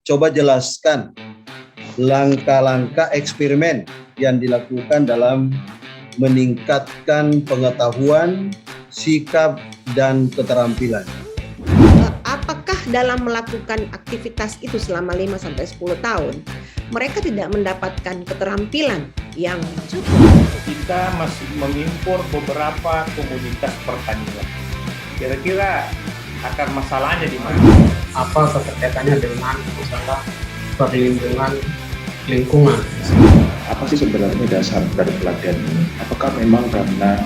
coba jelaskan langkah-langkah eksperimen yang dilakukan dalam meningkatkan pengetahuan, sikap, dan keterampilan. Apakah dalam melakukan aktivitas itu selama 5-10 tahun, mereka tidak mendapatkan keterampilan yang cukup? Kita masih mengimpor beberapa komoditas pertanian. Kira-kira akar masalahnya di mana? Apa keterkaitannya dengan masalah perlindungan lingkungan? Apa sih sebenarnya dasar dari pelatihan ini? Apakah memang karena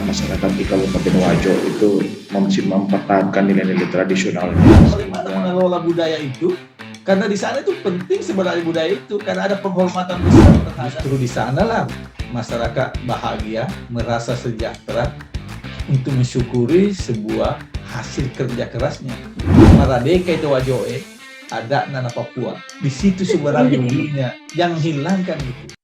masyarakat di Kabupaten Wajo itu masih mempertahankan nilai-nilai tradisionalnya? Bagaimana mengelola budaya itu? Karena di sana itu penting sebenarnya budaya itu, karena ada penghormatan besar terhadap. Justru di sanalah masyarakat bahagia, merasa sejahtera untuk mensyukuri sebuah hasil kerja kerasnya. Maradeka itu Wajoe, ada Nana Papua. Di situ sebenarnya dirinya yang hilangkan itu.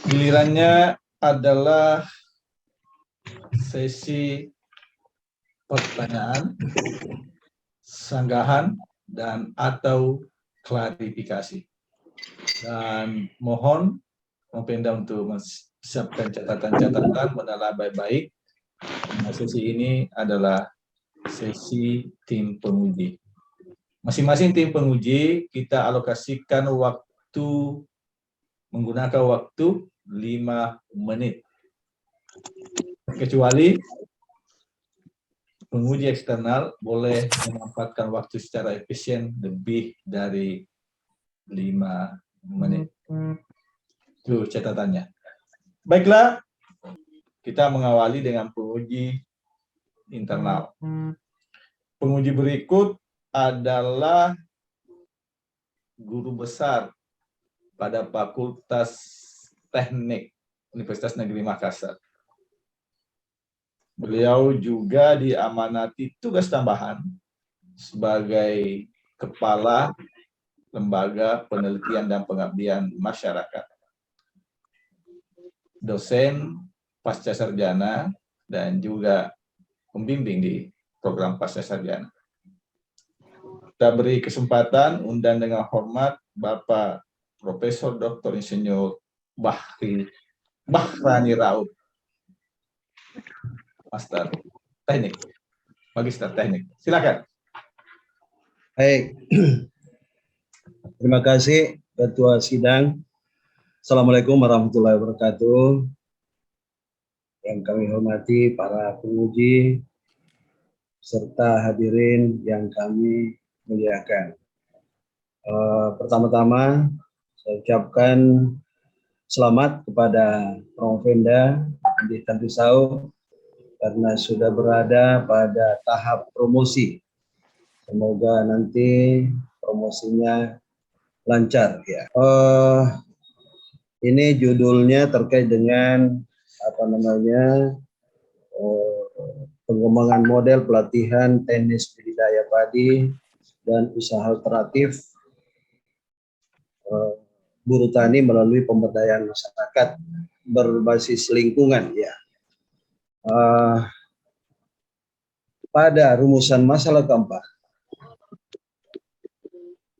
Gilirannya adalah sesi pertanyaan, sanggahan, dan atau klarifikasi. Dan mohon Pemda untuk menyiapkan catatan-catatan, menelaah baik-baik. Nah, sesi ini adalah sesi tim penguji. Masing-masing tim penguji kita alokasikan waktu, menggunakan waktu 5 menit. Kecuali penguji eksternal boleh memanfaatkan waktu secara efisien lebih dari 5 menit. Itu catatannya. Baiklah, kita mengawali dengan penguji internal. Penguji berikut adalah guru besar pada Fakultas Teknik Universitas Negeri Makassar. Beliau juga diamanati tugas tambahan sebagai Kepala Lembaga Penelitian dan Pengabdian Masyarakat, dosen pasca sarjana, dan juga pembimbing di program pasca sarjana. Kita beri kesempatan undang dengan hormat Bapak Profesor Dr. Insinyur Bahrani Raud, Master Teknik, Magister Teknik. Silakan. Baik, terima kasih Ketua Sidang. Assalamualaikum warahmatullahi wabarakatuh. Yang kami hormati para penguji serta hadirin yang kami muliakan. Pertama-tama saya ucapkan selamat kepada Pemda di Tantusau karena sudah berada pada tahap promosi. Semoga nanti promosinya lancar ya. Ini judulnya terkait dengan pengembangan model pelatihan teknis budidaya padi dan usaha alternatif buruh tani melalui pemberdayaan masyarakat berbasis lingkungan ya. Pada rumusan masalah keempat,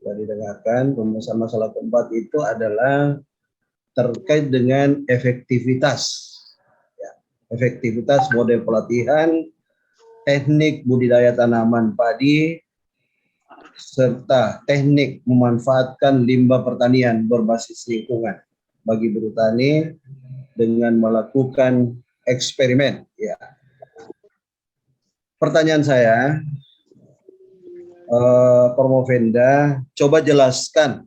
sudah didengarkan, rumusan masalah keempat itu adalah terkait dengan efektivitas ya, efektivitas model pelatihan teknik budidaya tanaman padi serta teknik memanfaatkan limbah pertanian berbasis lingkungan bagi buruh tani dengan melakukan eksperimen ya. Pertanyaan saya, Promovenda, coba jelaskan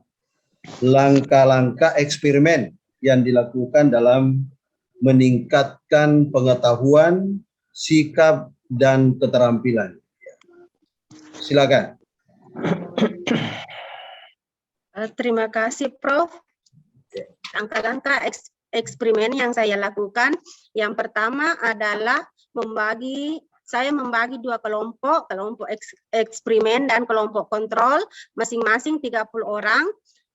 langkah-langkah eksperimen yang dilakukan dalam meningkatkan pengetahuan, sikap, dan keterampilan. Silakan. Terima kasih, Prof. Langkah-langkah eksperimen yang saya lakukan, yang pertama adalah saya membagi dua kelompok eksperimen dan kelompok kontrol, masing-masing 30 orang.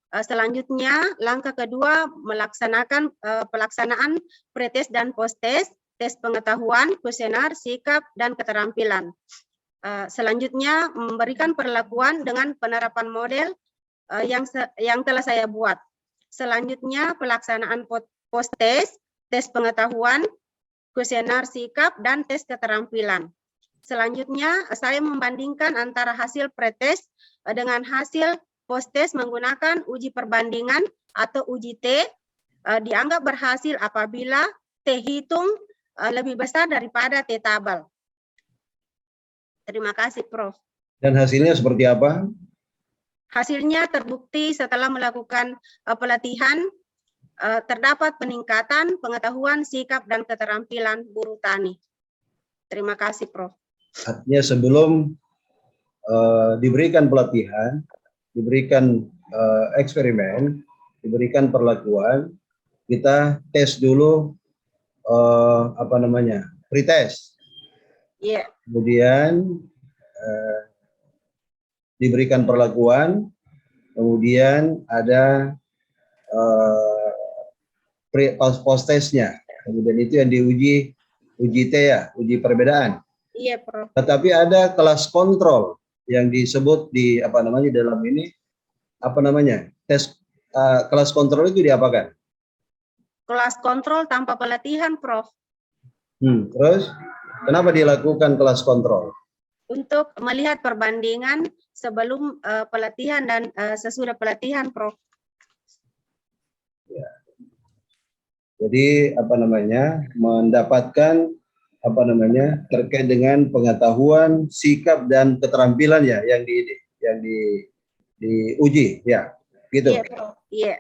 Selanjutnya, langkah kedua melaksanakan pelaksanaan pretest dan posttest, tes pengetahuan, kuesioner, sikap, dan keterampilan. Selanjutnya, memberikan perlakuan dengan penerapan model yang telah saya buat. Selanjutnya, pelaksanaan posttest, tes pengetahuan, kuesioner sikap, dan tes keterampilan. Selanjutnya, saya membandingkan antara hasil pretest dengan hasil posttest menggunakan uji perbandingan atau uji T, dianggap berhasil apabila T hitung lebih besar daripada T tabel. Terima kasih, Prof. Dan hasilnya seperti apa? Hasilnya terbukti setelah melakukan pelatihan, terdapat peningkatan pengetahuan, sikap, dan keterampilan buruh tani. Terima kasih, Prof. Artinya sebelum diberikan pelatihan, diberikan eksperimen, diberikan perlakuan, kita tes dulu pretest. Iya. Kemudian diberikan perlakuan, kemudian ada post-testnya, kemudian itu yang diuji T ya, uji perbedaan. Iya, Prof. Tetapi ada kelas kontrol yang disebut di dalam ini tes kelas kontrol itu diapakan? Kelas kontrol tanpa pelatihan, Prof. Terus kenapa dilakukan kelas kontrol? Untuk melihat perbandingan sebelum pelatihan dan sesudah pelatihan, Prof. Ya. Jadi mendapatkan terkait dengan pengetahuan, sikap, dan keterampilan ya yang diuji ya, gitu. Iya, Prof. Iya.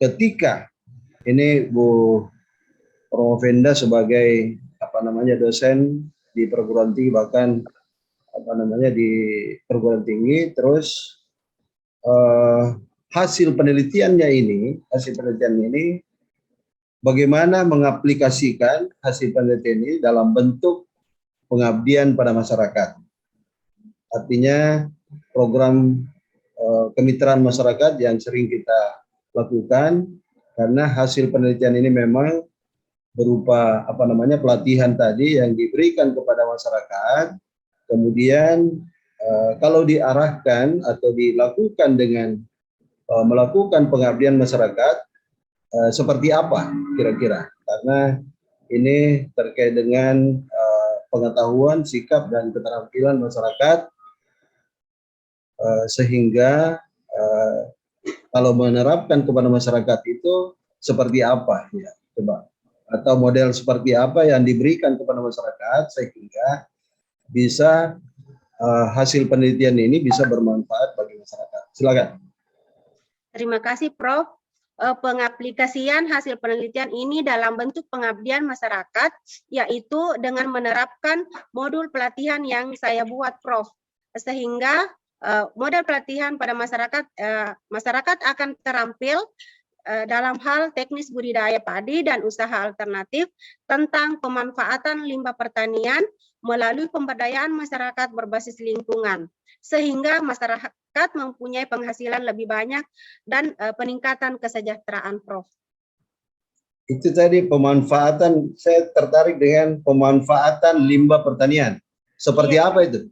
Ketika ini Bu Promovenda sebagai dosen di perguruan tinggi, bahkan di perguruan tinggi, terus hasil penelitiannya ini bagaimana mengaplikasikan hasil penelitian ini dalam bentuk pengabdian pada masyarakat. Artinya program kemitraan masyarakat yang sering kita lakukan, karena hasil penelitian ini memang berupa pelatihan tadi yang diberikan kepada masyarakat, kemudian kalau diarahkan atau dilakukan dengan melakukan pengabdian masyarakat, seperti apa kira-kira? Karena ini terkait dengan pengetahuan, sikap, dan keterampilan masyarakat, sehingga kalau menerapkan kepada masyarakat itu seperti apa ya, coba, atau model seperti apa yang diberikan kepada masyarakat sehingga bisa hasil penelitian ini bisa bermanfaat bagi masyarakat. Silakan. Terima kasih, Prof. Pengaplikasian hasil penelitian ini dalam bentuk pengabdian masyarakat, yaitu dengan menerapkan modul pelatihan yang saya buat, Prof. Sehingga model pelatihan pada masyarakat akan terampil dalam hal teknis budidaya padi dan usaha alternatif tentang pemanfaatan limbah pertanian melalui pemberdayaan masyarakat berbasis lingkungan, sehingga masyarakat mempunyai penghasilan lebih banyak dan peningkatan kesejahteraan, Prof. Itu tadi pemanfaatan, saya tertarik dengan pemanfaatan limbah pertanian. Seperti apa itu?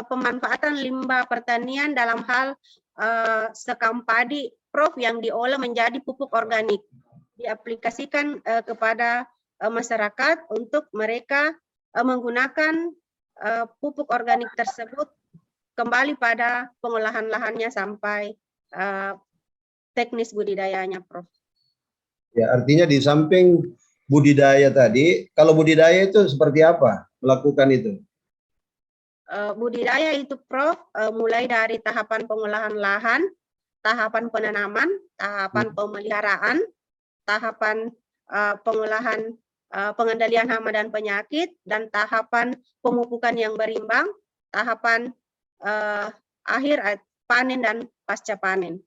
Pemanfaatan limbah pertanian dalam hal sekam padi, Prof, yang diolah menjadi pupuk organik, diaplikasikan kepada masyarakat untuk mereka menggunakan pupuk organik tersebut kembali pada pengolahan lahannya sampai teknis budidayanya, Prof. Ya, artinya di samping budidaya tadi, kalau budidaya itu seperti apa melakukan itu? budidaya itu Prof, mulai dari tahapan pengolahan lahan, tahapan penanaman, tahapan pemeliharaan, tahapan pengolahan pengendalian hama dan penyakit, dan tahapan pemupukan yang berimbang, tahapan akhir panen dan pasca panen.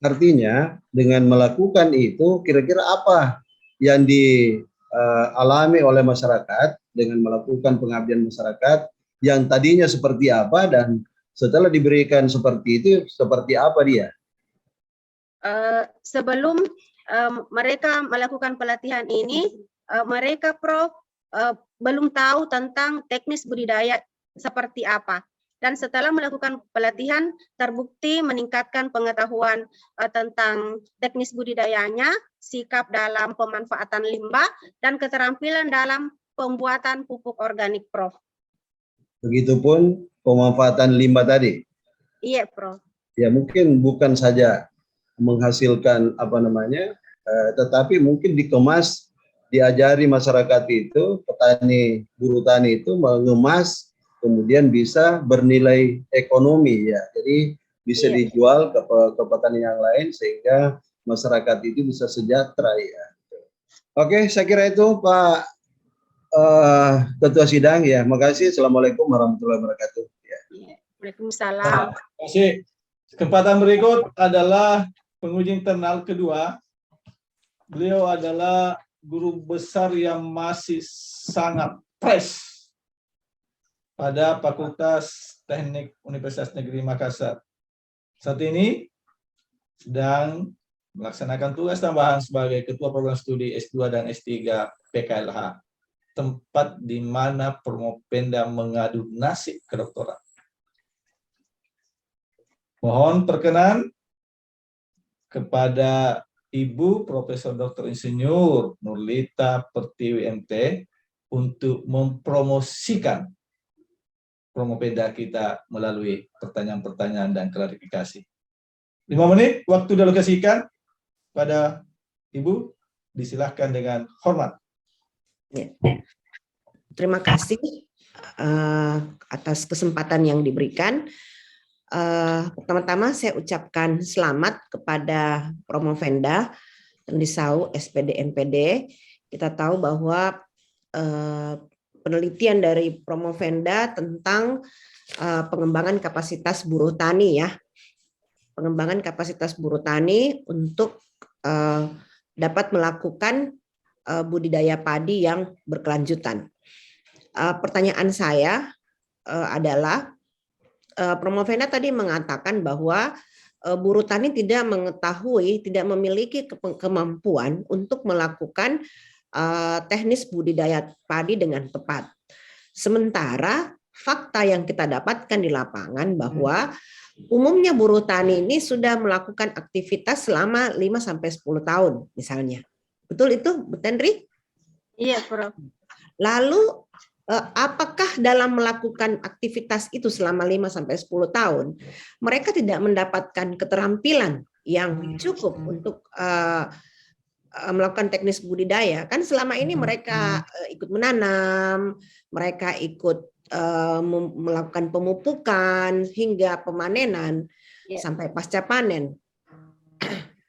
Artinya dengan melakukan itu kira-kira apa yang dialami oleh masyarakat dengan melakukan pengabdian masyarakat yang tadinya seperti apa dan setelah diberikan seperti itu seperti apa dia? Sebelum mereka melakukan pelatihan ini, mereka Prof belum tahu tentang teknis budidaya seperti apa. Dan setelah melakukan pelatihan, terbukti meningkatkan pengetahuan tentang teknis budidayanya, sikap dalam pemanfaatan limbah, dan keterampilan dalam pembuatan pupuk organik, Prof. Begitupun pemanfaatan limbah tadi. Iya, Prof. Ya mungkin bukan saja menghasilkan tetapi mungkin dikemas, diajari masyarakat itu, petani, buruh tani itu mengemas, kemudian bisa bernilai ekonomi ya. Jadi bisa dijual ke petani yang lain sehingga masyarakat itu bisa sejahtera ya. Oke, saya kira itu Pak Ketua Sidang ya. Makasih. Assalamualaikum warahmatullahi wabarakatuh. Ya. Waalaikumsalam. Terima kasih. Kesempatan berikut adalah penguji internal kedua. Beliau adalah guru besar yang masih sangat fresh pada Fakultas Teknik Universitas Negeri Makassar. Saat ini sedang melaksanakan tugas tambahan sebagai Ketua Program Studi S2 dan S3 PKLH, tempat di mana Promopenda mengadu nasib kedokteran. Mohon perkenan kepada Ibu Profesor Dr. Insinyur Nurlita Pertiwi MT untuk mempromosikan Promopenda kita melalui pertanyaan-pertanyaan dan klarifikasi. 5 menit waktu dialokasikan pada Ibu, disilahkan dengan hormat. Ya. Terima kasih atas kesempatan yang diberikan. Pertama-tama saya ucapkan selamat kepada Promopenda Tendisau SPD MPD. Kita tahu bahwa penelitian dari Promopenda tentang pengembangan kapasitas buruh tani ya, pengembangan kapasitas buruh tani untuk dapat melakukan budidaya padi yang berkelanjutan. Pertanyaan saya adalah Promopenda tadi mengatakan bahwa buruh tani tidak mengetahui, tidak memiliki kemampuan untuk melakukan teknis budidaya padi dengan tepat. Sementara fakta yang kita dapatkan di lapangan bahwa umumnya buruh tani ini sudah melakukan aktivitas selama 5-10 tahun misalnya. Betul itu, Bu Tendri? Iya, Prof. Lalu apakah dalam melakukan aktivitas itu selama 5-10 tahun mereka tidak mendapatkan keterampilan yang cukup untuk melakukan teknis budidaya? Kan selama ini mereka ikut menanam, mereka ikut melakukan pemupukan hingga pemanenan sampai pasca panen.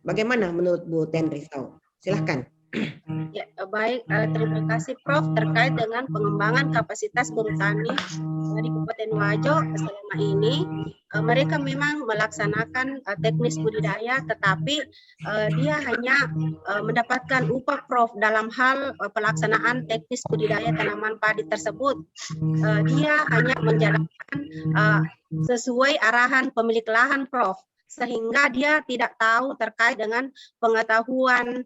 Bagaimana menurut Bu Tendri? Silahkan. Ya, baik, terima kasih Prof terkait dengan pengembangan kapasitas buruh tani di Kabupaten Wajo. Selama ini mereka memang melaksanakan teknis budidaya, tetapi dia hanya mendapatkan upah Prof dalam hal pelaksanaan teknis budidaya tanaman padi tersebut. Dia hanya menjalankan sesuai arahan pemilik lahan Prof, sehingga dia tidak tahu terkait dengan pengetahuan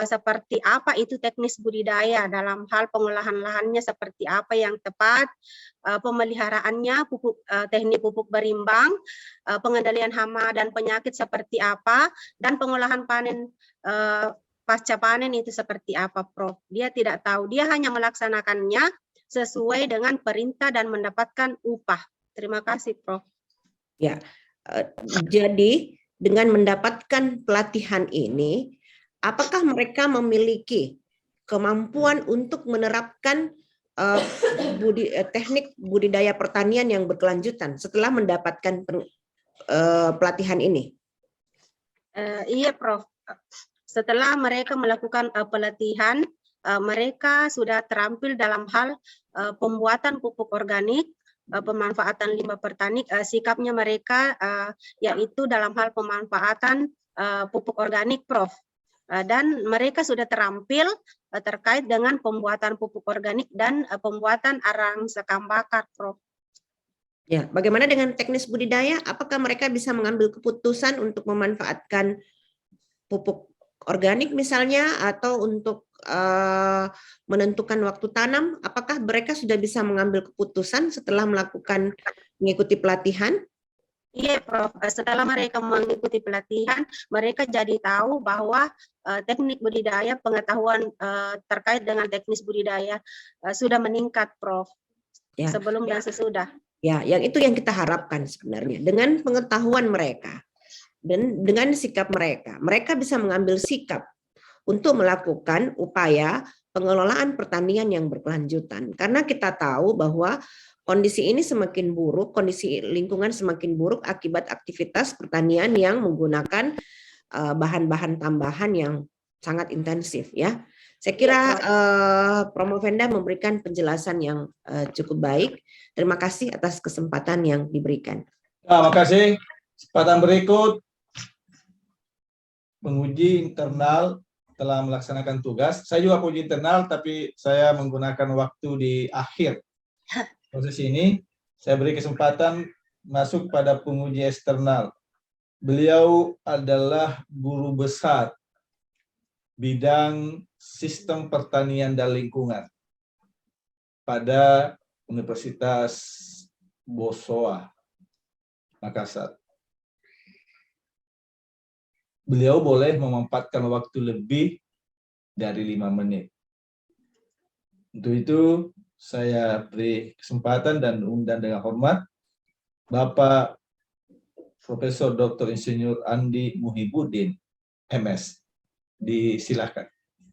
seperti apa itu teknis budidaya dalam hal pengolahan lahannya seperti apa yang tepat, pemeliharaannya, teknik pupuk berimbang, pengendalian hama dan penyakit seperti apa, dan pengolahan panen pasca panen itu seperti apa Prof. Dia tidak tahu, dia hanya melaksanakannya sesuai dengan perintah dan mendapatkan upah. Terima kasih Prof. Ya. Jadi dengan mendapatkan pelatihan ini, apakah mereka memiliki kemampuan untuk menerapkan eh, teknik budidaya pertanian yang berkelanjutan setelah mendapatkan pelatihan ini? Iya, Prof. Setelah mereka melakukan pelatihan, mereka sudah terampil dalam hal pembuatan pupuk organik, pemanfaatan limbah pertanian, sikapnya mereka yaitu dalam hal pemanfaatan pupuk organik, Prof. Dan mereka sudah terampil terkait dengan pembuatan pupuk organik dan pembuatan arang sekam bakar, Prof. Ya, bagaimana dengan teknis budidaya? Apakah mereka bisa mengambil keputusan untuk memanfaatkan pupuk organik misalnya, atau untuk menentukan waktu tanam? Apakah mereka sudah bisa mengambil keputusan setelah mengikuti pelatihan? Iya, Prof. Setelah mereka mengikuti pelatihan, mereka jadi tahu bahwa teknik budidaya, pengetahuan terkait dengan teknis budidaya sudah meningkat, Prof. Ya. Sebelum dan sesudah. Ya, yang itu yang kita harapkan sebenarnya. Dengan pengetahuan mereka dan dengan sikap mereka, mereka bisa mengambil sikap untuk melakukan upaya pengelolaan pertanian yang berkelanjutan. Karena kita tahu bahwa kondisi ini semakin buruk, kondisi lingkungan semakin buruk akibat aktivitas pertanian yang menggunakan bahan-bahan tambahan yang sangat intensif, ya. Saya kira Promovenda memberikan penjelasan yang cukup baik. Terima kasih atas kesempatan yang diberikan. Terima kasih. Kesempatan berikut, penguji internal telah melaksanakan tugas. Saya juga penguji internal, tapi saya menggunakan waktu di akhir proses ini. Saya beri kesempatan masuk pada penguji eksternal. Beliau adalah guru besar bidang sistem pertanian dan lingkungan pada Universitas Bosowa, Makassar. Beliau boleh memanfaatkan waktu lebih dari 5 menit. Untuk itu, saya beri kesempatan dan undang dengan hormat Bapak Profesor Dr. Insinyur Andi Muhibudin, MS. Disilakan.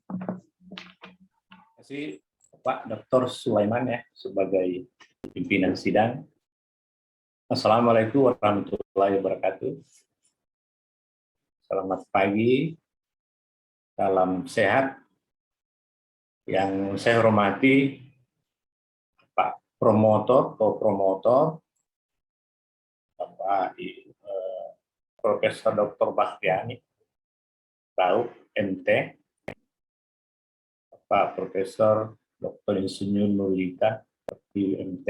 Terima kasih Pak Dr. Sulaiman ya sebagai pimpinan sidang. Assalamualaikum warahmatullahi wabarakatuh. Selamat pagi, salam sehat. Yang saya hormati Pak Promotor, Co-Promotor, Bapak Profesor Dr. Bahtiani, Rauf, MT, Pak Profesor Dr. Insinyur Nurlita, MT,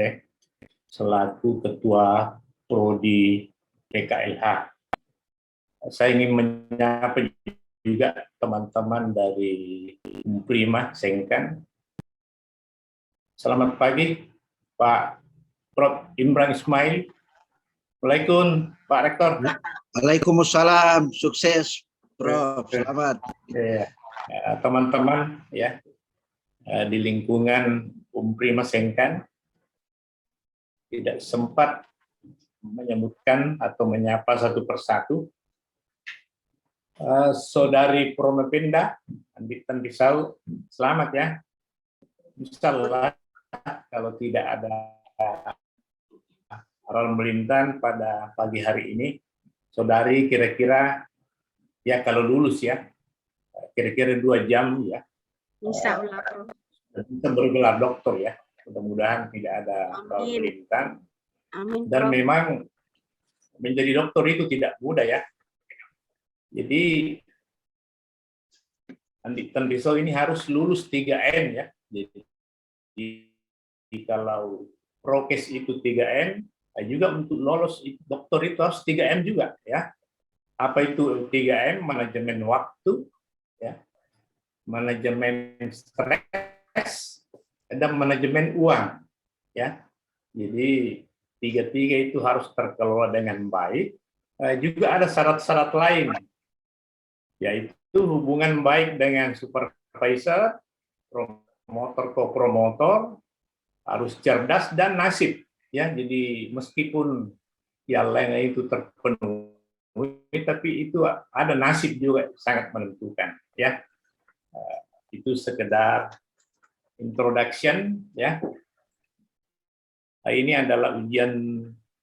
selaku Ketua Prodi PKLH. Saya ingin menyapa juga teman-teman dari Umprima Sengkan. Selamat pagi, Pak Prof. Imran Ismail. Waalaikumsalam, Pak Rektor. Waalaikumsalam, sukses, Prof. Selamat. Teman-teman ya di lingkungan Umprima Sengkan tidak sempat menyebutkan atau menyapa satu persatu. Saudari Promovenda Andi Tandisau, selamat ya. Insyaallah kalau tidak ada aral melintang pada pagi hari ini, saudari kira-kira ya kalau lulus ya, kira-kira 2 jam ya. Insyaallah. Kita bergelar doktor ya. Mudah-mudahan tidak ada aral melintang. Amin. Dan Prof. memang menjadi dokter itu tidak mudah ya. Jadi Andi Tandisau ini harus lulus 3M ya. Jadi kalau prokes itu 3M, juga untuk lolos dokter itu harus 3M juga ya. Apa itu 3M? Manajemen waktu, ya, manajemen stres, dan manajemen uang, ya. Jadi 3 itu harus terkelola dengan baik. Juga ada syarat-syarat lain, yaitu hubungan baik dengan supervisor, promotor, co-promotor, harus cerdas dan nasib, ya. Jadi meskipun yang lain itu terpenuhi, tapi itu ada nasib juga sangat menentukan, ya. Itu sekedar introduction ya. Ini adalah ujian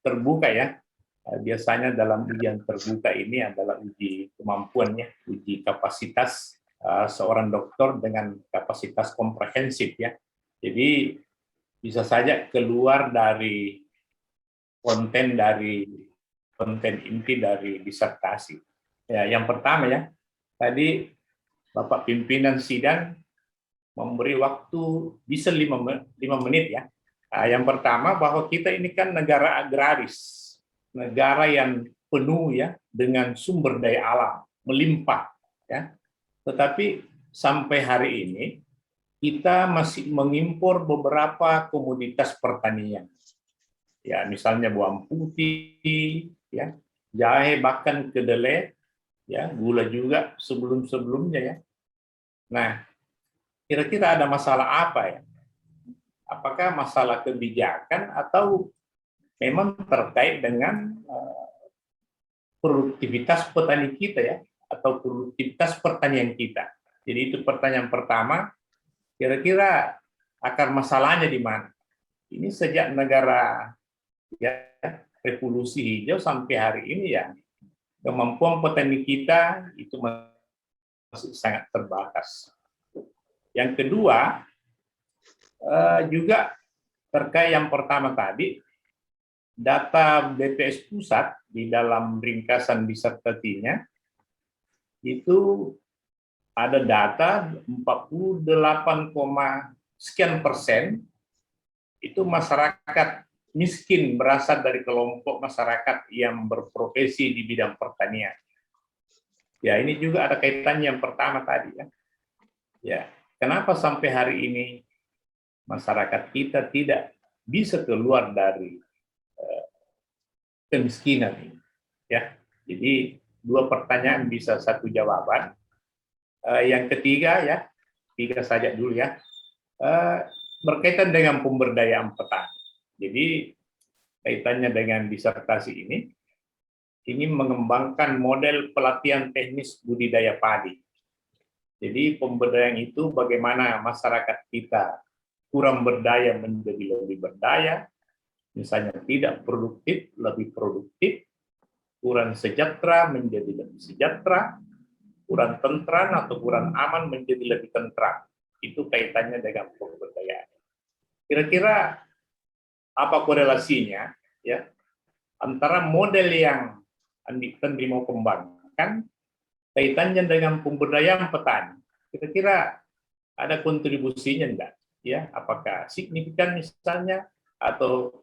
terbuka ya. Biasanya dalam ujian terbuka ini adalah uji kemampuannya, uji kapasitas seorang dokter dengan kapasitas komprehensif ya. Jadi bisa saja keluar dari konten inti dari disertasi. Ya, yang pertama ya, tadi Bapak pimpinan sidang memberi waktu bisa 5 menit ya. Yang pertama bahwa kita ini kan negara agraris, negara yang penuh ya dengan sumber daya alam melimpah ya. Tetapi sampai hari ini kita masih mengimpor beberapa komoditas pertanian. Ya, misalnya bawang putih, ya, jahe, bahkan kedelai, ya, gula juga sebelum-sebelumnya ya. Nah, kira-kira ada masalah apa ya? Apakah masalah kebijakan atau memang terkait dengan produktivitas petani kita ya, atau produktivitas pertanian kita? Jadi itu pertanyaan pertama. Kira-kira akar masalahnya di mana? Ini sejak negara ya revolusi hijau sampai hari ini ya kemampuan petani kita itu masih sangat terbatas. Yang kedua juga terkait yang pertama tadi, data BPS pusat di dalam ringkasan disertasinya itu ada data 48, sekian persen itu masyarakat miskin berasal dari kelompok masyarakat yang berprofesi di bidang pertanian. Ya, ini juga ada kaitannya yang pertama tadi ya. Ya, kenapa sampai hari ini masyarakat kita tidak bisa keluar dari kemiskinan ini? Ya, jadi 2 pertanyaan bisa 1 jawaban. Yang ketiga ya, 3 saja dulu ya, berkaitan dengan pemberdayaan petani. Jadi kaitannya dengan disertasi ini mengembangkan model pelatihan teknis budidaya padi. Jadi pemberdayaan itu bagaimana masyarakat kita kurang berdaya menjadi lebih berdaya, misalnya tidak produktif lebih produktif, kurang sejahtera menjadi lebih sejahtera, kurang tentram atau kurang aman menjadi lebih tentram. Itu kaitannya dengan pemberdayaan. Kira-kira apa korelasinya ya antara model yang Andi mau kembangkan kaitannya dengan pemberdayaan petani? Kira-kira ada kontribusinya enggak? Ya, apakah signifikan misalnya atau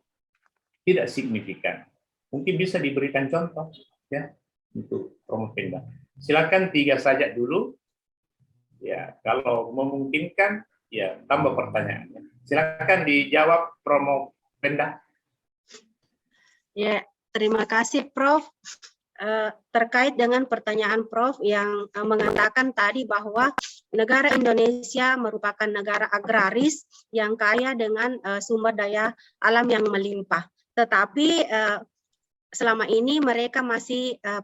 tidak signifikan? Mungkin bisa diberikan contoh ya untuk promo Pemda. Silakan 3 saja dulu. Ya, kalau memungkinkan ya tambah pertanyaannya. Silakan dijawab promo Pemda. Ya, terima kasih Prof. Terkait dengan pertanyaan Prof yang mengatakan tadi bahwa negara Indonesia merupakan negara agraris yang kaya dengan sumber daya alam yang melimpah. Tetapi selama ini mereka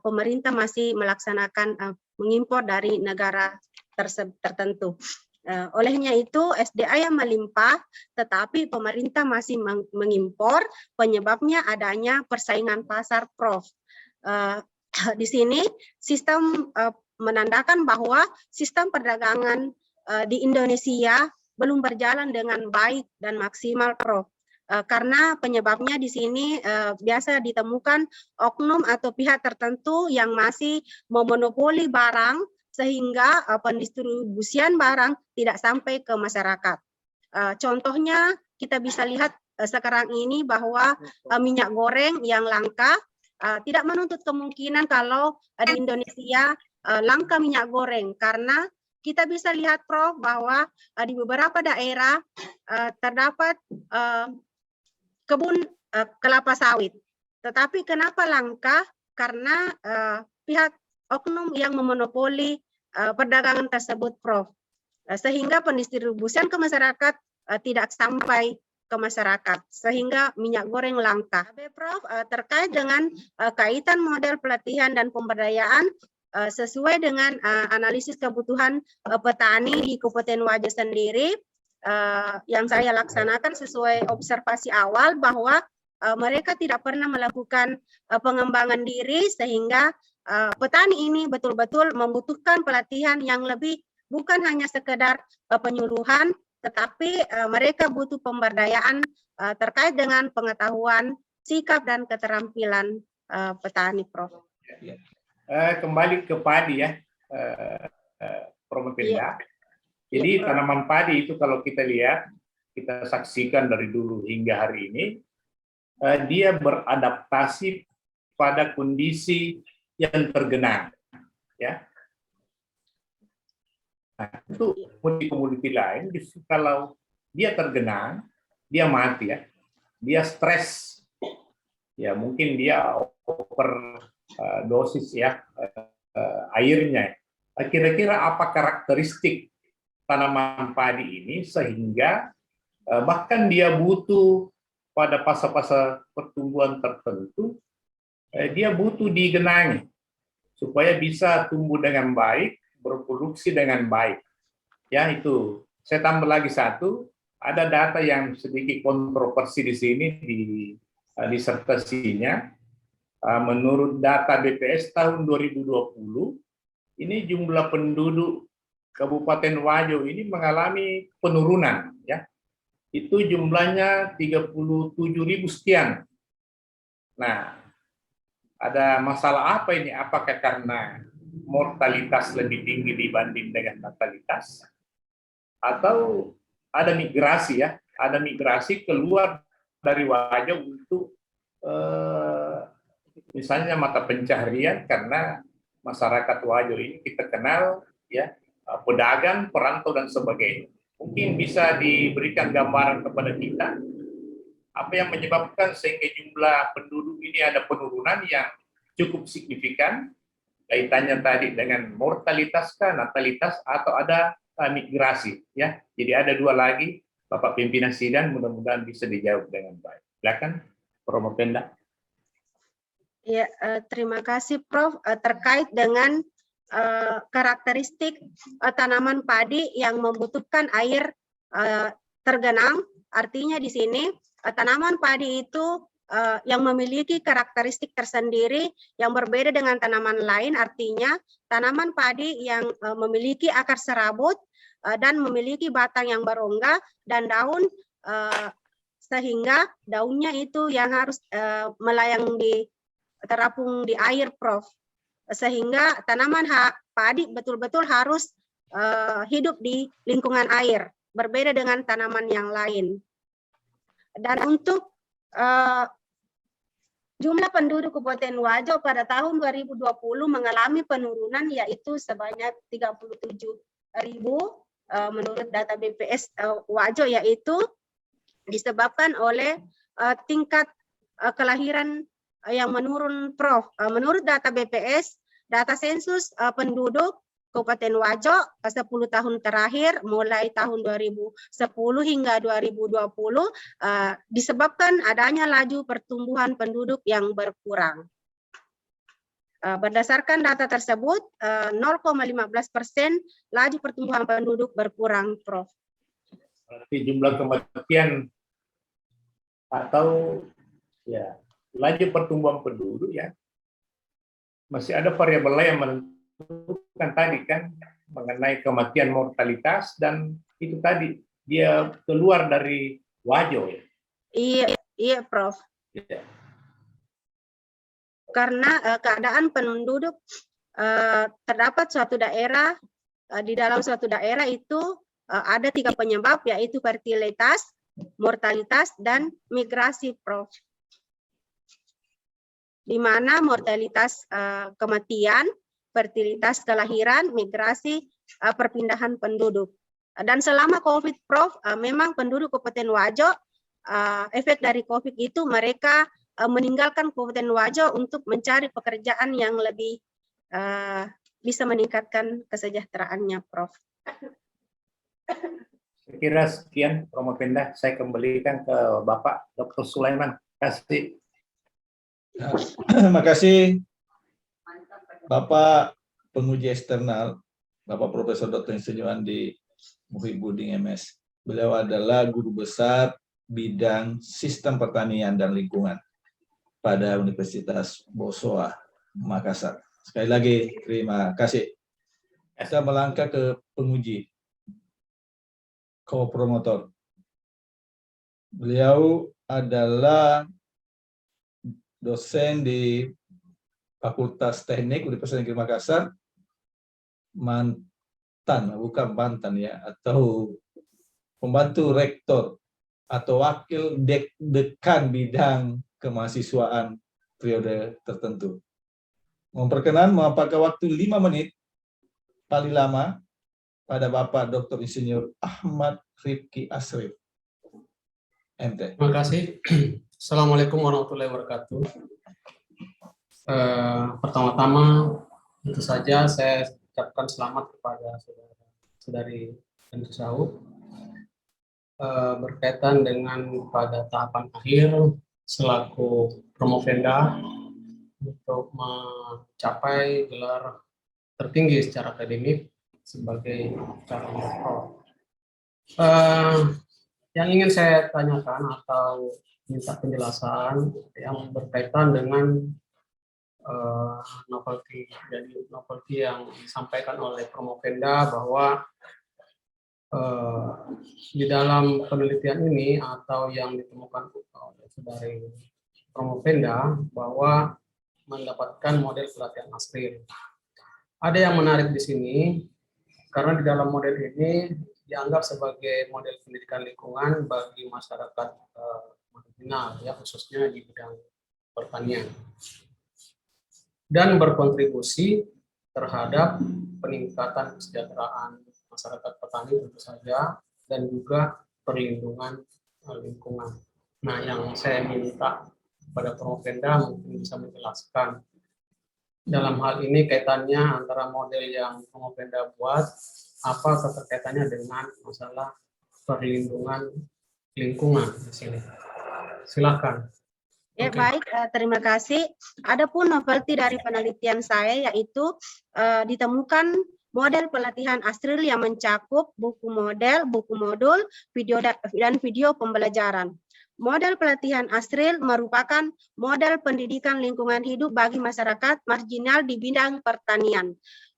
pemerintah masih melaksanakan mengimpor dari negara tertentu. Olehnya itu SDA yang melimpah, tetapi pemerintah masih mengimpor, penyebabnya adanya persaingan pasar, Prof. Di sini sistem menandakan bahwa sistem perdagangan di Indonesia belum berjalan dengan baik dan maksimal, Prof. Karena penyebabnya di sini biasa ditemukan oknum atau pihak tertentu yang masih memonopoli barang sehingga pendistribusian barang tidak sampai ke masyarakat. Contohnya kita bisa lihat sekarang ini bahwa minyak goreng yang langka tidak menuntut kemungkinan kalau di Indonesia langka minyak goreng, karena kita bisa lihat Prof bahwa di beberapa daerah terdapat kebun kelapa sawit. Tetapi kenapa langka? Karena pihak oknum yang memonopoli perdagangan tersebut, Prof. Sehingga pendistribusian ke masyarakat tidak sampai ke masyarakat, sehingga minyak goreng langka. Prof, terkait dengan kaitan model pelatihan dan pemberdayaan sesuai dengan analisis kebutuhan petani di Kabupaten Wajo sendiri, yang saya laksanakan sesuai observasi awal bahwa mereka tidak pernah melakukan pengembangan diri, sehingga petani ini betul-betul membutuhkan pelatihan yang lebih, bukan hanya sekedar penyuluhan, tetapi mereka butuh pemberdayaan terkait dengan pengetahuan, sikap, dan keterampilan petani, Prof. Kembali ke padi ya, Prof. Penda. Jadi tanaman padi itu kalau kita lihat, kita saksikan dari dulu hingga hari ini, dia beradaptasi pada kondisi yang tergenang, ya. Nah, itu komoditi lain, justru kalau dia tergenang, dia mati ya, dia stres, ya mungkin dia overdosis ya airnya. Kira-kira apa karakteristik tanaman padi ini sehingga bahkan dia butuh pada fase-fase pertumbuhan tertentu, dia butuh digenangi supaya bisa tumbuh dengan baik, berproduksi dengan baik. Ya, itu. Saya tambah lagi satu, ada data yang sedikit kontroversi di sini di disertasinya. Menurut data BPS tahun 2020, ini jumlah penduduk Kabupaten Wajo ini mengalami penurunan, ya. Itu jumlahnya 37.000 sekian. Nah, ada masalah apa ini? Apakah karena mortalitas lebih tinggi dibanding dengan natalitas? Atau ada migrasi ya? Ada migrasi keluar dari Wajo untuk misalnya mata pencaharian, karena masyarakat Wajo ini kita kenal ya, pedagang, perantau, dan sebagainya. Mungkin bisa diberikan gambaran kepada kita apa yang menyebabkan sehingga jumlah penduduk ini ada penurunan yang cukup signifikan, kaitannya tadi dengan mortalitas kah, natalitas, atau ada migrasi ya. Jadi ada dua lagi, Bapak Pimpinan Sidang, mudah-mudahan bisa dijawab dengan baik. Silakan, Prof. Penda. Ya, terima kasih, Prof. Terkait dengan karakteristik tanaman padi yang membutuhkan air tergenang, artinya di sini tanaman padi itu yang memiliki karakteristik tersendiri yang berbeda dengan tanaman lain, artinya tanaman padi yang memiliki akar serabut dan memiliki batang yang berongga dan daun, sehingga daunnya itu yang harus melayang terapung di air, Prof. Sehingga tanaman padi betul-betul harus hidup di lingkungan air, berbeda dengan tanaman yang lain. Dan untuk jumlah penduduk Kabupaten Wajo pada tahun 2020 mengalami penurunan, yaitu sebanyak 37.000 menurut data BPS Wajo, yaitu disebabkan oleh tingkat kelahiran yang menurun, Prof. Menurut data BPS, data sensus penduduk Kabupaten Wajo 10 tahun terakhir, mulai tahun 2010 hingga 2020, disebabkan adanya laju pertumbuhan penduduk yang berkurang. Berdasarkan data tersebut, 0,15% laju pertumbuhan penduduk berkurang, Prof. Berarti jumlah kematian atau ya laju pertumbuhan penduduk ya, masih ada variabel lain yang menentukan tadi kan, mengenai kematian, mortalitas, dan itu tadi dia keluar dari Wajo ya. Iya, Prof. Ya. Karena keadaan penduduk terdapat suatu daerah, di dalam suatu daerah itu ada 3 penyebab, yaitu fertilitas, mortalitas, dan migrasi, Prof. Di mana mortalitas kematian, fertilitas kelahiran, migrasi perpindahan penduduk. Dan selama COVID, Prof, memang penduduk Kabupaten Wajo, efek dari COVID itu mereka meninggalkan Kabupaten Wajo untuk mencari pekerjaan yang lebih bisa meningkatkan kesejahteraannya, Prof. Saya kira sekian, Prof. Penda. Saya kembalikan ke Bapak Dr. Sulaiman. Kasih. Terima kasih Bapak penguji eksternal, Bapak Profesor Dr. Insinyur Andi Muhyiddin MS. Beliau adalah guru besar bidang sistem pertanian dan lingkungan pada Universitas Bosowa, Makassar. Sekali lagi, terima kasih. Kita melangkah ke penguji, co-promotor. Beliau adalah dosen di Fakultas Teknik Universitas Negeri Makassar, bukan mantan ya, atau pembantu rektor atau wakil dekan bidang kemahasiswaan periode tertentu. Memperkenan memaparkan waktu 5 menit paling lama pada Bapak Dr. Insinyur Ahmad Rifki Asrif, MT. Terima kasih. Assalamualaikum warahmatullahi wabarakatuh. Pertama-tama tentu saja saya ucapkan selamat kepada saudari Endrisau berkaitan dengan pada tahapan akhir selaku Promovenda untuk mencapai gelar tertinggi secara akademik sebagai calon doktor. Yang ingin saya tanyakan atau minta penjelasan yang berkaitan dengan novelty. Jadi novelty yang disampaikan oleh Promovenda bahwa di dalam penelitian ini atau yang ditemukan oleh saudari Promovenda bahwa mendapatkan model pelatihan Asril. Ada yang menarik di sini karena di dalam model ini dianggap sebagai model pendidikan lingkungan bagi masyarakat marginal, ya khususnya di bidang pertanian, dan berkontribusi terhadap peningkatan kesejahteraan masyarakat petani tentu saja, dan juga perlindungan lingkungan. Nah, yang saya minta pada Promovenda mungkin bisa menjelaskan dalam hal ini kaitannya antara model yang Promovenda buat, apa keterkaitannya dengan masalah perlindungan lingkungan di sini. Silakan. Ya, baik, terima kasih. Adapun novelty dari penelitian saya yaitu ditemukan model pelatihan Asril yang mencakup buku model, buku modul, video dan video pembelajaran. Model pelatihan Asril merupakan model pendidikan lingkungan hidup bagi masyarakat marginal di bidang pertanian.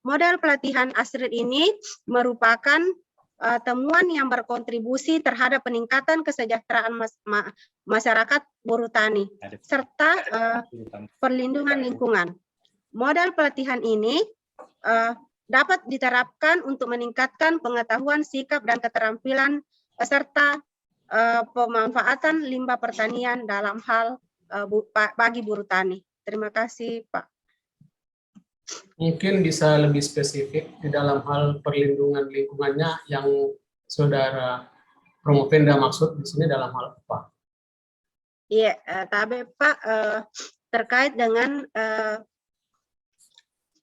Model pelatihan Asril ini merupakan temuan yang berkontribusi terhadap peningkatan kesejahteraan masyarakat buruh tani serta perlindungan lingkungan. Model pelatihan ini dapat diterapkan untuk meningkatkan pengetahuan, sikap, dan keterampilan serta pemanfaatan limbah pertanian dalam hal bagi buruh tani. Terima kasih, Pak. Mungkin bisa lebih spesifik di dalam hal perlindungan lingkungannya yang saudara Promovenda maksud di sini dalam hal apa? Iya, tapi Pak terkait dengan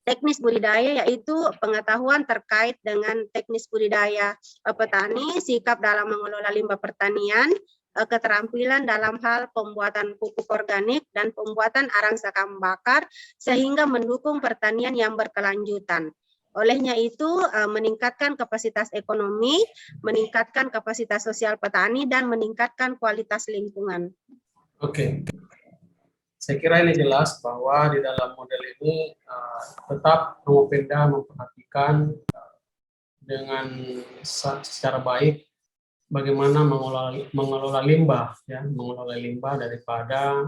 teknis budidaya, yaitu pengetahuan terkait dengan teknis budidaya petani, sikap dalam mengelola limbah pertanian, keterampilan dalam hal pembuatan pupuk organik dan pembuatan arang sekam bakar sehingga mendukung pertanian yang berkelanjutan. Olehnya itu meningkatkan kapasitas ekonomi, meningkatkan kapasitas sosial petani, dan meningkatkan kualitas lingkungan. Oke. Saya kira ini jelas bahwa di dalam model ini tetap Promovenda memperhatikan dengan secara baik bagaimana mengelola limbah, ya, mengelola limbah daripada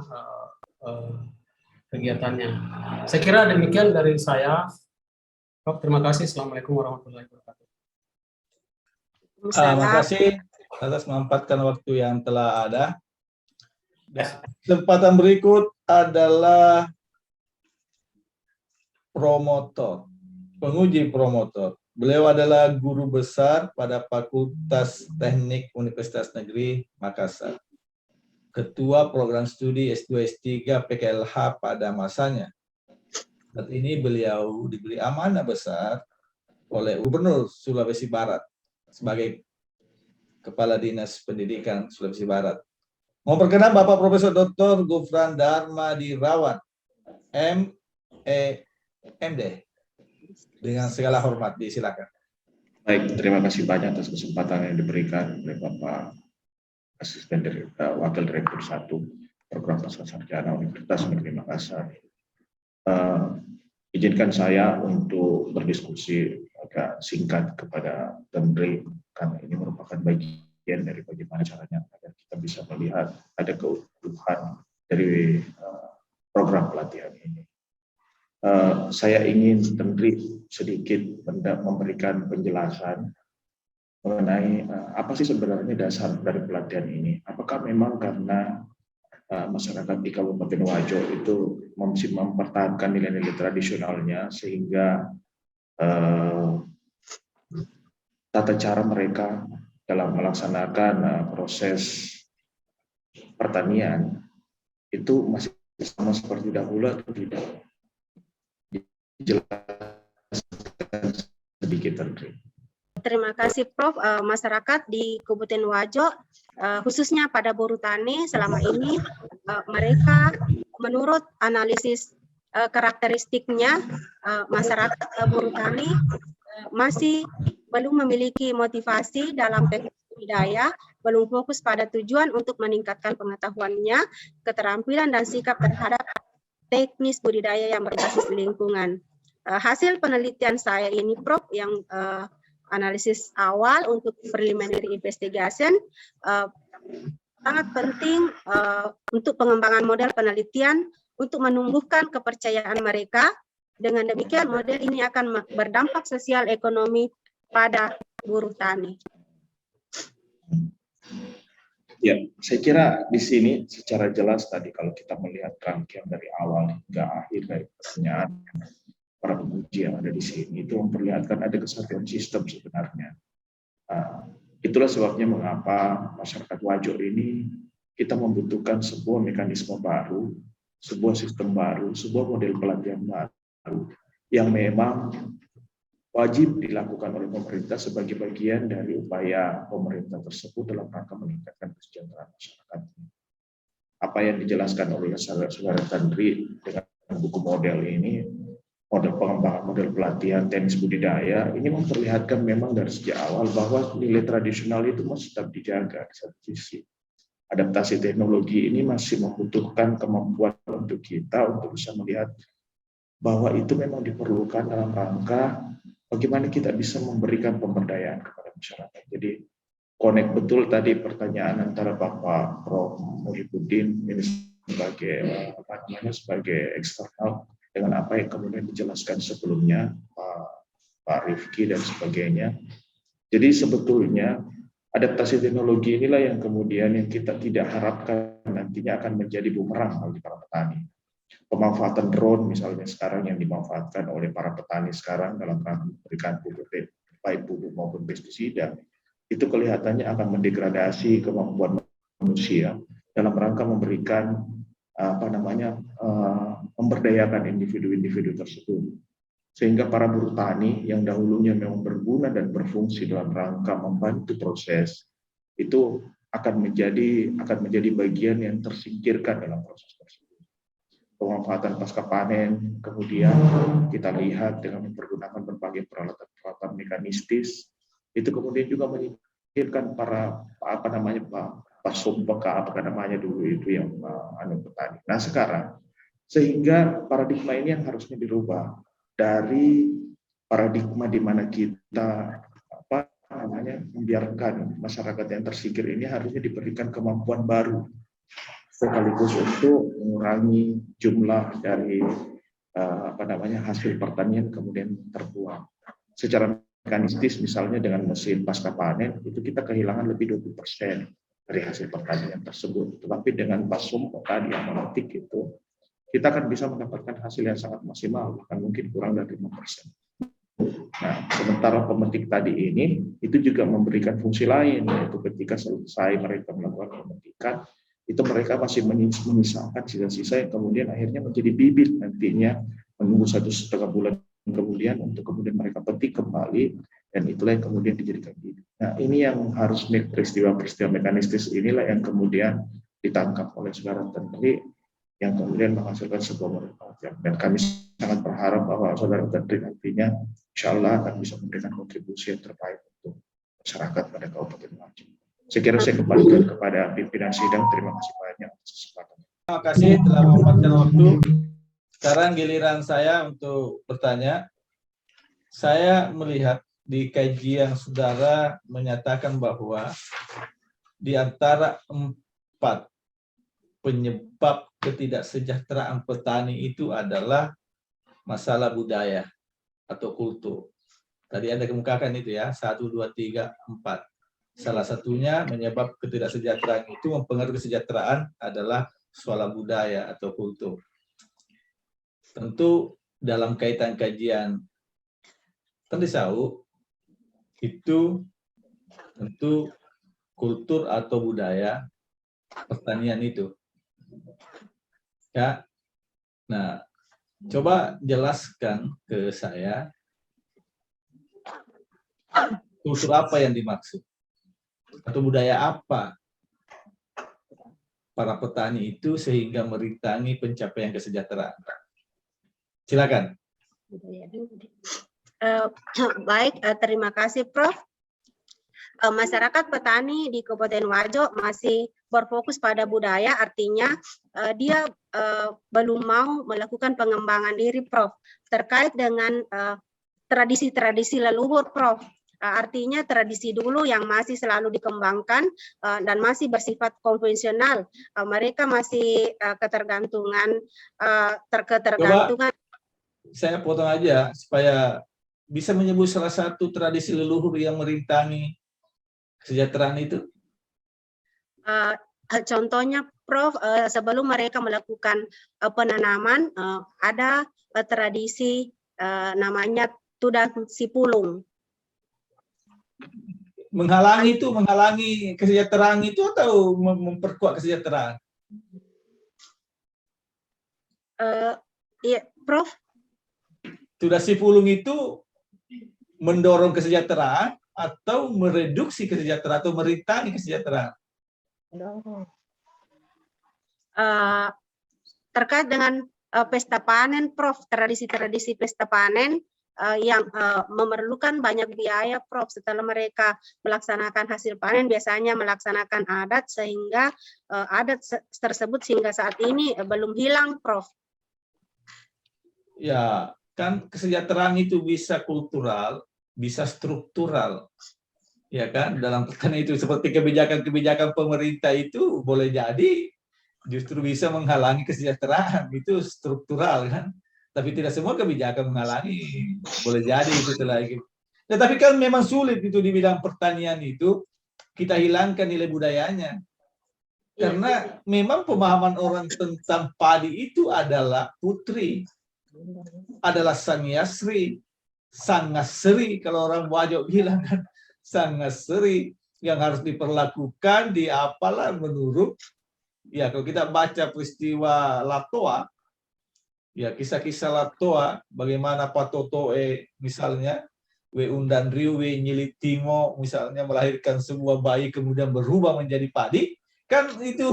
kegiatannya. Saya kira demikian dari saya. Prof, terima kasih. Assalamualaikum warahmatullahi wabarakatuh. Terima kasih atas memanfaatkan waktu yang telah ada. Kesempatan berikut adalah promotor, penguji promotor. Beliau adalah guru besar pada Fakultas Teknik Universitas Negeri Makassar, ketua program studi S2 S3 PKLH pada masanya. Saat ini beliau diberi amanah besar oleh Gubernur Sulawesi Barat sebagai Kepala Dinas Pendidikan Sulawesi Barat. Memperkenalkan Bapak Profesor Dr. Gufran Darmadirawan, MD. Dengan segala hormat, disilakan. Baik, terima kasih banyak atas kesempatan yang diberikan oleh Bapak Asisten Wakil Direktur 1 Program Pascasarjana Universitas Negeri Makassar. Izinkan saya untuk berdiskusi agak singkat kepada Tendri, karena ini merupakan bagian dari bagaimana caranya agar kita bisa melihat ada keutuhan dari program pelatihan ini. Saya ingin Tendri sedikit memberikan penjelasan mengenai apa sih sebenarnya dasar dari pelatihan ini. Apakah memang karena masyarakat di Kabupaten Wajo itu masih mempertahankan nilai-nilai tradisionalnya sehingga tata cara mereka dalam melaksanakan proses pertanian itu masih sama seperti dahulu atau tidak? Jelaskan sedikit, Tendri. Terima kasih Prof. Masyarakat di Kabupaten Wajo, khususnya pada buruh tani selama ini, mereka menurut analisis karakteristiknya, masyarakat buruh tani masih belum memiliki motivasi dalam teknik budidaya, belum fokus pada tujuan untuk meningkatkan pengetahuannya, keterampilan dan sikap terhadap teknis budidaya yang berbasis lingkungan. Hasil penelitian saya ini, Prof, yang analisis awal untuk preliminary investigation, sangat penting untuk pengembangan model penelitian untuk menumbuhkan kepercayaan mereka. Dengan demikian, model ini akan berdampak sosial ekonomi pada buruh tani. Ya, saya kira di sini secara jelas tadi kalau kita melihat rangkaian dari awal hingga akhir dari pertanyaan para penguji yang ada di sini itu memperlihatkan ada kesatuan sistem sebenarnya. Itulah sebabnya mengapa masyarakat Wajo ini kita membutuhkan sebuah mekanisme baru, sebuah sistem baru, sebuah model pelatihan baru yang memang wajib dilakukan oleh pemerintah sebagai bagian dari upaya pemerintah tersebut dalam rangka meningkatkan kesejahteraan masyarakat. Apa yang dijelaskan oleh saudara Tendri dengan buku model ini, model pengembangan model pelatihan teknis budidaya, ini memperlihatkan memang dari sejak awal bahwa nilai tradisional itu masih tetap dijaga di satu sisi. Adaptasi teknologi ini masih membutuhkan kemampuan untuk kita untuk bisa melihat bahwa itu memang diperlukan dalam rangka bagaimana kita bisa memberikan pemberdayaan kepada masyarakat. Jadi connect betul tadi pertanyaan antara Bapak Prof. Muhyiddin ini sebagai eksternal dengan apa yang kemudian dijelaskan sebelumnya Pak Rifki dan sebagainya. Jadi sebetulnya adaptasi teknologi inilah yang kemudian yang kita tidak harapkan nantinya akan menjadi bumerang bagi para petani. Pemanfaatan drone misalnya sekarang yang dimanfaatkan oleh para petani sekarang dalam rangka memberikan pupuk baik pupuk maupun pestisida, itu kelihatannya akan mendegradasi kemampuan manusia dalam rangka memberikan memberdayakan individu-individu tersebut, sehingga para buruh tani yang dahulunya memang berguna dan berfungsi dalam rangka membantu proses itu akan menjadi bagian yang tersingkirkan dalam proses tersebut. Pemanfaatan pasca panen, kemudian kita lihat dengan mempergunakan berbagai peralatan mekanistis, itu kemudian juga menyingkirkan para dulu itu yang petani. Nah sekarang, sehingga paradigma ini yang harusnya dirubah dari paradigma di mana kita membiarkan masyarakat yang tersingkir ini harusnya diberikan kemampuan baru sekaligus untuk mengurangi jumlah dari hasil pertanian kemudian terbuang. Secara mekanistis misalnya dengan mesin pasca panen itu kita kehilangan lebih 20% dari hasil pertanian tersebut. Tetapi dengan pasum tadi yang memetik itu kita akan bisa mendapatkan hasil yang sangat maksimal, bahkan mungkin kurang dari 5%. Nah, sementara pemetik tadi ini itu juga memberikan fungsi lain, yaitu ketika selesai mereka melakukan pemetikan, itu mereka masih menyisakan sisa-sisa yang kemudian akhirnya menjadi bibit nantinya menunggu 1,5 bulan kemudian untuk kemudian mereka petik kembali dan itulah yang kemudian dijadikan bibit. Nah ini yang harus peristiwa-peristiwa mekanistis inilah yang kemudian ditangkap oleh saudara Tendri yang kemudian menghasilkan sebuah model pelatihan. Dan kami sangat berharap bahwa saudara Tendri nantinya insya Allah akan bisa memberikan kontribusi yang terbaik untuk masyarakat pada Kabupaten Wajo. Saya kira saya kembalikan kepada pimpinan sidang. Terima kasih banyak atas kesempatan. Terima kasih telah menyempatkan waktu. Sekarang giliran saya untuk bertanya. Saya melihat di kajian saudara menyatakan bahwa di antara 4 penyebab ketidaksejahteraan petani itu adalah masalah budaya atau kultur. Tadi Anda kemukakan itu ya, 1, 2, 3, 4. Salah satunya menyebab ketidaksejahteraan itu mempengaruhi kesejahteraan adalah soal budaya atau kultur. Tentu dalam kaitan kajian Tandisau itu tentu kultur atau budaya pertanian itu. Ya. Nah, coba jelaskan ke saya kultur apa yang dimaksud atau budaya apa para petani itu sehingga merintangi pencapaian kesejahteraan. Silakan. Baik, terima kasih Prof. Masyarakat petani di Kabupaten Wajo masih berfokus pada budaya, artinya dia belum mau melakukan pengembangan diri, Prof. Terkait dengan tradisi-tradisi leluhur, Prof. Artinya tradisi dulu yang masih selalu dikembangkan dan masih bersifat konvensional. Mereka masih ketergantungan. Coba saya potong aja supaya bisa menyebut salah satu tradisi leluhur yang merintangi kesejahteraan itu. Contohnya, Prof, sebelum mereka melakukan penanaman, ada tradisi namanya Tudang Sipulung. Menghalangi kesejahteraan itu atau memperkuat kesejahteraan? Iya, Prof. Tudang Sipulung itu mendorong kesejahteraan atau mereduksi kesejahteraan atau merintangi kesejahteraan? Terkait dengan pesta panen, Prof, tradisi-tradisi pesta panen yang memerlukan banyak biaya, Prof. Setelah mereka melaksanakan hasil panen, biasanya melaksanakan adat, sehingga adat tersebut sehingga saat ini belum hilang, Prof. Ya, kan kesejahteraan itu bisa kultural, bisa struktural, ya kan? Dalam pertanian itu seperti kebijakan-kebijakan pemerintah itu boleh jadi justru bisa menghalangi kesejahteraan, itu struktural kan? Tapi tidak semua kebijakan menghalangi, boleh jadi itu lagi. Nah, tapi kan memang sulit itu di bidang pertanian itu kita hilangkan nilai budayanya, karena memang pemahaman orang tentang padi itu adalah putri, adalah sangyasri, sangasri, kalau orang Wajo bilang kan, sangasri yang harus diperlakukan di apalah menurut, ya kalau kita baca peristiwa Latoa, ya kisah-kisah Latoa, bagaimana Patotoe misalnya, We Undan Riu, We Nyilitimo misalnya melahirkan sebuah bayi kemudian berubah menjadi padi, kan itu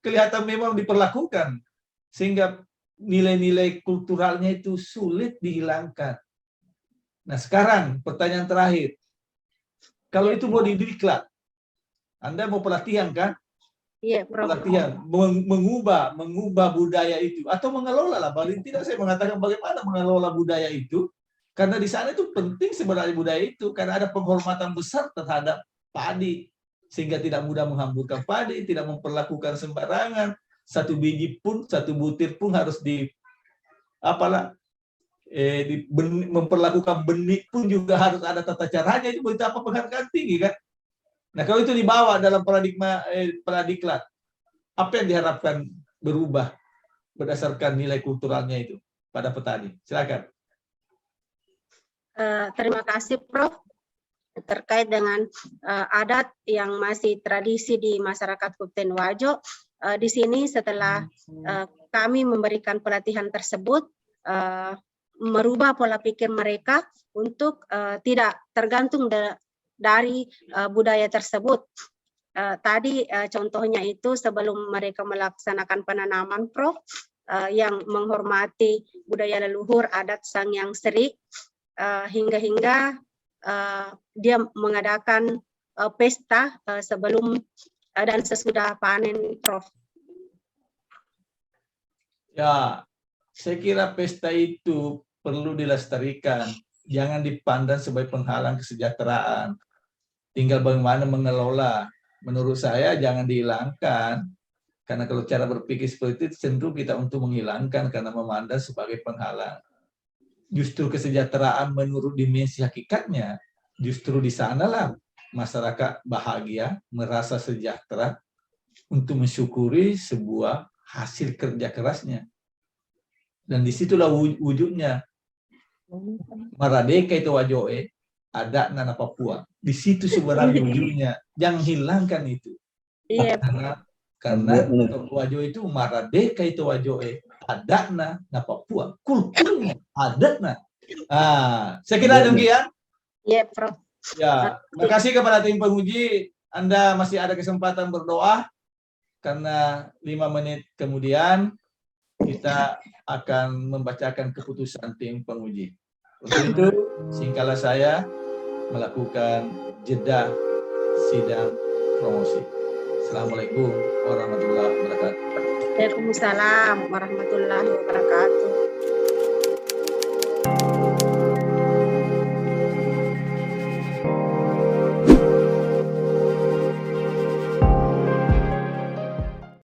kelihatan memang diperlakukan, sehingga nilai-nilai kulturalnya itu sulit dihilangkan. Nah sekarang pertanyaan terakhir, kalau itu mau didiklat, Anda mau pelatihan kan? Iya, Prof. Pelatihan, mengubah budaya itu, atau mengelola lah, paling tidak saya mengatakan bagaimana mengelola budaya itu, karena di sana itu penting sebenarnya budaya itu, karena ada penghormatan besar terhadap padi, sehingga tidak mudah menghamburkan padi, tidak memperlakukan sembarangan, satu biji pun, satu butir pun harus memperlakukan benih pun juga harus ada tata caranya, itu betapa penghargaan tinggi kan. Nah kalau itu dibawa dalam paradiklat, apa yang diharapkan berubah berdasarkan nilai kulturalnya itu pada petani? Silakan. Terima kasih, Prof. Terkait dengan adat yang masih tradisi di masyarakat Kabupaten Wajo, di sini setelah kami memberikan pelatihan tersebut, merubah pola pikir mereka untuk tidak tergantung dari budaya tersebut. Tadi contohnya itu sebelum mereka melaksanakan penanaman, Prof, yang menghormati budaya leluhur adat Sangyang Sri, hingga dia mengadakan pesta sebelum dan sesudah panen, Prof. Ya, saya kira pesta itu perlu dilestarikan, jangan dipandang sebagai penghalang kesejahteraan. Tinggal bagaimana mengelola. Menurut saya jangan dihilangkan, karena kalau cara berpikir seperti itu tentu kita untuk menghilangkan karena memandang sebagai penghalang. Justru kesejahteraan menurut dimensi hakikatnya, justru di sanalah masyarakat bahagia, merasa sejahtera untuk mensyukuri sebuah hasil kerja kerasnya. Dan disitulah wujudnya. Maradeka itu wajoe, ada nana Papua. Di situ sebenarnya wujudnya. Jangan hilangkan itu. Iya, Karena wajoe itu maradeka itu wajoe, ada nana Papua. Kulturnya, adatnya. Saya kira demikian. iya, Prof. Ya, terima kasih kepada tim penguji. Anda masih ada kesempatan berdoa karena 5 menit kemudian kita akan membacakan keputusan tim penguji. Untuk itu, singkatlah saya melakukan jeda sidang promosi. Assalamualaikum warahmatullahi wabarakatuh. Waalaikumsalam warahmatullahi wabarakatuh.